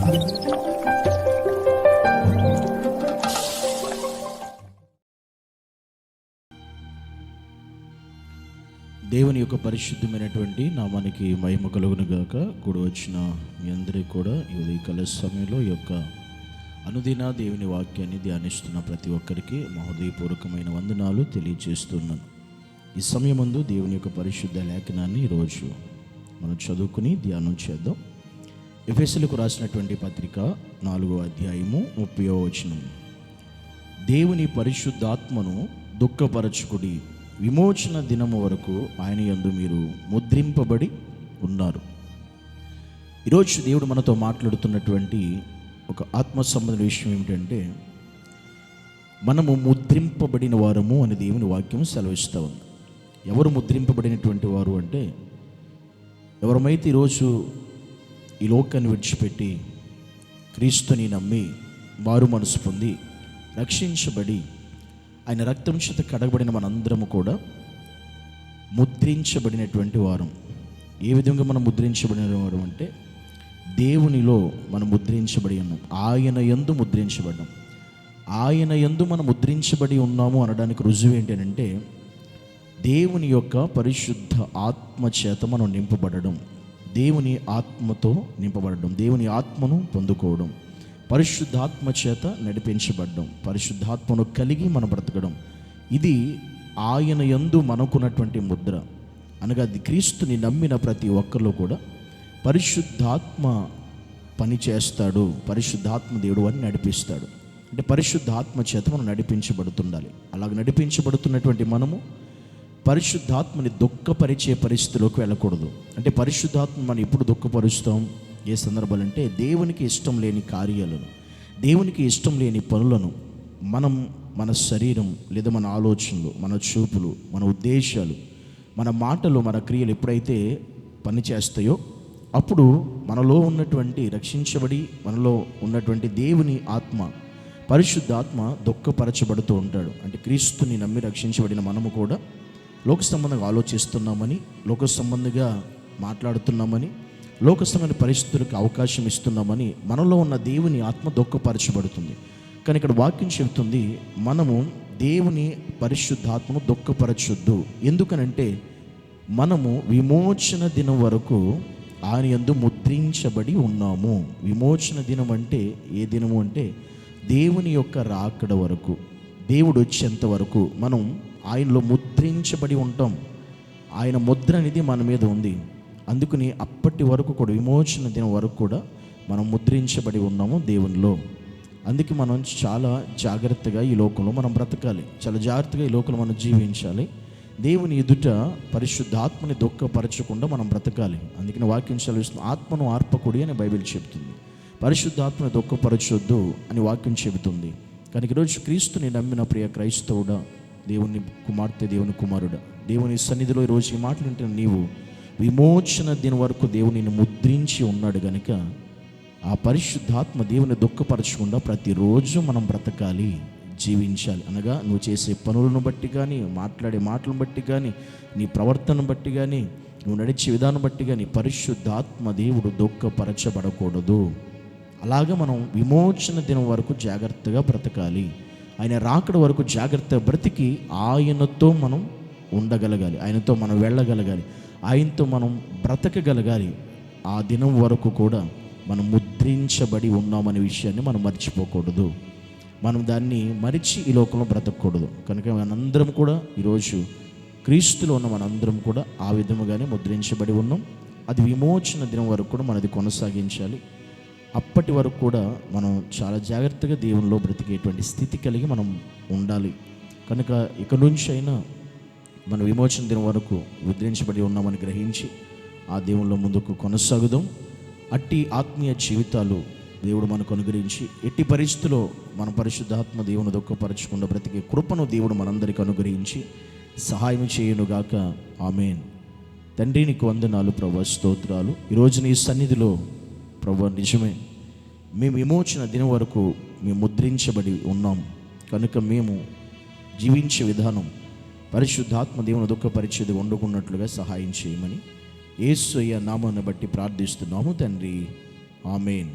దేవుని యొక్క పరిశుద్ధమైనటువంటి నామానికి మహిమ కలుగును గాక. కూడి వచ్చిన మీ అందరికీ కూడా ఈ ఉదయకాల సమయంలో ఈ యొక్క అనుదిన దేవుని వాక్యాన్ని ధ్యానిస్తున్న ప్రతి ఒక్కరికి మా హృదయపూర్వకమైన వందనాలు తెలియజేస్తున్నాను. ఈ సమయమందు దేవుని యొక్క పరిశుద్ధ లేఖనాన్ని ఈరోజు మనం చదువుకుని ధ్యానం చేద్దాం. ఎఫెసీయులకు రాసినటువంటి పత్రిక 4వ అధ్యాయము 30వ వచనం. దేవుని పరిశుద్ధాత్మను దుఃఖపరచుకుడి, విమోచన దినము వరకు ఆయన యందు మీరు ముద్రింపబడి ఉన్నారు. ఈరోజు దేవుడు మనతో మాట్లాడుతున్నటువంటి ఒక ఆత్మ సంబంధ విషయం ఏమిటంటే, మనము ముద్రింపబడిన వారము అని దేవుని వాక్యం సెలవిస్తూ ఉంది. ఎవరు ముద్రింపబడినటువంటి వారు అంటే, ఎవరమైతే ఈరోజు ఈ లోకాన్ని విడిచిపెట్టి క్రీస్తుని నమ్మి మారు మనసు పొంది రక్షించబడి ఆయన రక్తం చేత కడగబడిన మనందరము కూడా ముద్రించబడినటువంటి వారం. ఏ విధంగా మనం ముద్రించబడిన వారం అంటే, దేవునిలో మనం ముద్రించబడి ఉన్నాం, ఆయన యందు ముద్రించబడ్డాం. ఆయన యందు మనం ముద్రించబడి ఉన్నాము అనడానికి రుజువు ఏంటంటే, దేవుని యొక్క పరిశుద్ధ ఆత్మ చేత మనం నింపబడడం, దేవుని ఆత్మతో నింపబడడం, దేవుని ఆత్మను పొందుకోవడం, పరిశుద్ధాత్మ చేత నడిపించబడ్డం, పరిశుద్ధాత్మను కలిగి మనం బ్రతకడం. ఇది ఆయన యందు మనకున్నటువంటి ముద్ర. అనగా అది క్రీస్తుని నమ్మిన ప్రతి ఒక్కరిలో కూడా పరిశుద్ధాత్మ పని చేస్తాడు, పరిశుద్ధాత్మ దేవుడు అని నడిపిస్తాడు. అంటే పరిశుద్ధాత్మ చేత మనం నడిపించబడుతుండాలి. అలాగ నడిపించబడుతున్నటువంటి మనము పరిశుద్ధాత్మని దుఃఖపరిచే పరిస్థితిలోకి వెళ్ళకూడదు. అంటే పరిశుద్ధాత్మ మనం ఎప్పుడు దుఃఖపరుస్తాం, ఏ సందర్భాలు అంటే, దేవునికి ఇష్టం లేని కార్యాలను, దేవునికి ఇష్టం లేని పనులను మనం మన శరీరం లేదా మన ఆలోచనలు, మన చూపులు, మన ఉద్దేశాలు, మన మాటలు, మన క్రియలు ఎప్పుడైతే పని చేస్తాయో అప్పుడు మనలో ఉన్నటువంటి రక్షించబడి మనలో ఉన్నటువంటి దేవుని ఆత్మ, పరిశుద్ధాత్మ దుఃఖపరచబడుతూ ఉంటాడు. అంటే క్రీస్తుని నమ్మి రక్షించబడిన మనము కూడా లోక సంబంధంగా ఆలోచిస్తున్నామని, లోక సంబంధంగా మాట్లాడుతున్నామని, లోక సంబంధమైన పరిస్థితులకు అవకాశం ఇస్తున్నామని మనలో ఉన్న దేవుని ఆత్మ దుఃఖపరచబడుతుంది. కానీ ఇక్కడ వాక్యం చెబుతుంది, మనము దేవుని పరిశుద్ధాత్మను దుఃఖపరచొద్దు. ఎందుకనంటే, మనము విమోచన దినం వరకు ఆయన యందు ముద్రించబడి ఉన్నాము. విమోచన దినం అంటే ఏ దినము అంటే, దేవుని యొక్క రాకడ వరకు, దేవుడు వచ్చేంత వరకు మనం ఆయనలో ముద్రించబడి ఉంటాం. ఆయన ముద్ర అనేది మన మీద ఉంది. అందుకని అప్పటి వరకు కూడా, విమోచన దినం వరకు కూడా మనం ముద్రించబడి ఉన్నాము దేవునిలో. అందుకే మనం చాలా జాగ్రత్తగా ఈ లోకంలో మనం బ్రతకాలి, చాలా జాగ్రత్తగా ఈ లోకంలో మనం జీవించాలి. దేవుని ఎదుట పరిశుద్ధాత్మని దుఃఖపరచకుండా మనం బ్రతకాలి. అందుకని వాక్యం సెలవిస్తుంది, ఆత్మను ఆర్పకుడి అని బైబిల్ చెబుతుంది. పరిశుద్ధాత్మని దుఃఖపరచొద్దు అని వాక్యం చెబుతుంది. కానీ ఈరోజు క్రీస్తుని నమ్మిన ప్రియ క్రైస్తవుడా, దేవుని కుమార్తె, దేవుని కుమారుడా, దేవుని సన్నిధిలో ఈరోజు ఈ మాటలు వింటున్న నీవు విమోచన దినం వరకు దేవునిని ముద్రించి ఉన్నాడు కనుక, ఆ పరిశుద్ధాత్మ దేవుని దుఃఖపరచకుండా ప్రతిరోజు మనం బ్రతకాలి, జీవించాలి. అనగా నువ్వు చేసే పనులను బట్టి కానీ, మాట్లాడే మాటలను బట్టి కానీ, నీ ప్రవర్తనను బట్టి కానీ, నువ్వు నడిచే విధానం బట్టి కానీ పరిశుద్ధాత్మ దేవుడు దుఃఖపరచబడకూడదు. అలాగే మనం విమోచన దినం వరకు జాగ్రత్తగా బ్రతకాలి. ఆయన రాకడ వరకు జాగ్రత్తగా బ్రతికి ఆయనతో మనం ఉండగలగాలి, ఆయనతో మనం వెళ్ళగలగాలి, ఆయనతో మనం బ్రతకగలగాలి. ఆ దినం వరకు కూడా మనం ముద్రించబడి ఉన్నామనే విషయాన్ని మనం మర్చిపోకూడదు. మనం దాన్ని మరిచి ఈ లోకంలో బ్రతకూడదు. కనుక మనందరం కూడా ఈరోజు క్రీస్తులో ఉన్న మనందరం కూడా ఆ విధముగానే ముద్రించబడి ఉన్నాం. అది విమోచన దినం వరకు కూడా మనది కొనసాగించాలి. అప్పటి వరకు కూడా మనం చాలా జాగ్రత్తగా దేవునిలో బ్రతికేటువంటి స్థితి కలిగి మనం ఉండాలి. కనుక ఇక నుంచి అయినా మన విమోచన దినం వరకు ముద్రించబడి ఉన్నామని గ్రహించి ఆ దేవునిలో ముందుకు కొనసాగుదాం. అట్టి ఆత్మీయ జీవితాలు దేవుడు మనకు అనుగ్రహించి, ఎట్టి పరిస్థితుల్లో మన పరిశుద్ధాత్మ దేవుని దుఃఖపరచకుండా బ్రతికే కృపను దేవుడు మనందరికీ అనుగ్రహించి సహాయం చేయునుగాక. ఆమేన్. తండ్రి, నీకు వందనాలు ప్రభువా, స్తోత్రాలు. ఈరోజు నీ సన్నిధిలో ప్రభువా, నిజమే మేము విమోచన దినం వరకు మేము ముద్రించబడి ఉన్నాం కనుక మేము జీవించే విధానం పరిశుద్ధాత్మ దేవుని దుఃఖపరిచేది వండుకున్నట్లుగా సహాయం చేయమని యేసయ్య నామాన్ని బట్టి ప్రార్థిస్తున్నాము తండ్రి. ఆమేన్.